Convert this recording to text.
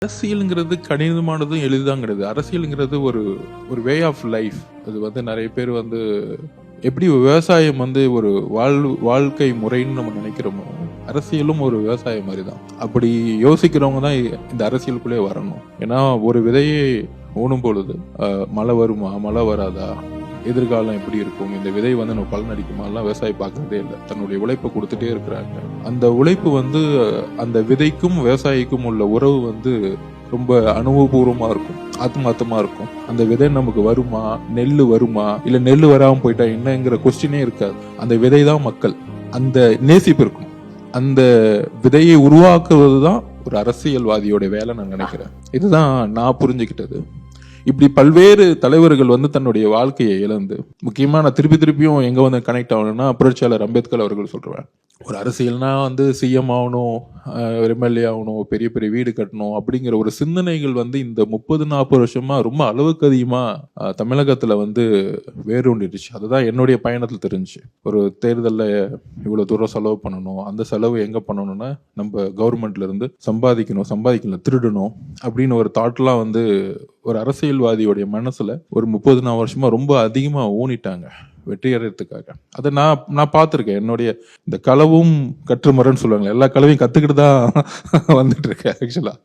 அரசியலுங்கிறது கடினமானதும் எளிதுதான் கிடையாது. அரசியலுங்கிறது ஒரு ஒரு வே ஆஃப் லைஃப். அது நிறைய பேர் எப்படி விவசாயம் ஒரு வாழ்க்கை முறைன்னு நம்ம நினைக்கிறோமோ, அரசியலும் ஒரு விவசாயம் மாதிரி தான். அப்படி யோசிக்கிறவங்க தான் இந்த அரசியலுக்குள்ளே வரணும். ஏன்னா ஒரு விதையை ஊனும் பொழுது மழை வருமா, மழை வராதா, எதிர்காலம் எப்படி இருக்கும், இந்த விதை நம்ம பலன் அடிக்குமா எல்லாம் விவசாயி பார்க்கறதே இல்லை. தன்னுடைய உழைப்பை கொடுத்துட்டே இருக்கிறாங்க. அந்த உழைப்பு அந்த விதைக்கும் விவசாயிக்கும் உள்ள உறவு ரொம்ப அனுபவபூர்வமா இருக்கும், ஆத்மார்த்தமா இருக்கும். அந்த விதை நமக்கு வருமா, நெல்லு வருமா, இல்ல நெல்லு வராம போயிட்டா என்னங்கிற கொஸ்டினே இருக்காது. அந்த விதை தான் மக்கள். அந்த நேசிப்பு இருக்கும். அந்த விதையை உருவாக்குவதுதான் ஒரு அரசியல்வாதியோட வேலை நான் நினைக்கிறேன். இதுதான் நான் புரிஞ்சுக்கிட்டது. இப்படி பல்வேறு தலைவர்கள் தன்னுடைய வாழ்க்கையை இழந்து, முக்கியமா நான் திருப்பியும் எங்க கனெக்ட் ஆகணும்னா புரட்சியாளர் அம்பேத்கர் அவர்கள் சொல்றேன். ஒரு அரசியல்னா சிஎம் ஆகணும், எம்எல்ஏ ஆகணும், பெரிய பெரிய வீடு கட்டணும் அப்படிங்கிற ஒரு சிந்தனைகள் இந்த 30-40 வருஷமா ரொம்ப அளவுக்கு அதிகமா தமிழகத்துல வேரூண்டிடுச்சு. அதுதான் என்னுடைய பயணத்தில் தெரிஞ்சு. ஒரு தேர்தலில் இவ்வளவு தூரம் செலவு பண்ணணும், அந்த செலவு எங்க பண்ணணும்னா நம்ம கவர்மெண்ட்ல இருந்து சம்பாதிக்கணும், திருடணும் அப்படின்னு ஒரு தாட்லாம் ஒரு அரசியல்வாதியோடைய மனசுல ஒரு 30-40 வருஷமா ரொம்ப அதிகமா ஊனிட்டாங்க வெற்றி அடைறதுக்காக. அதை நான் பார்த்திருக்கேன். என்னுடைய இந்த களவும் கற்றுமரன்னு சொல்லுவாங்க, எல்லா களவையும் கத்துக்கிட்டு தான் வந்துட்டு இருக்கேன் ஆக்சுவலா.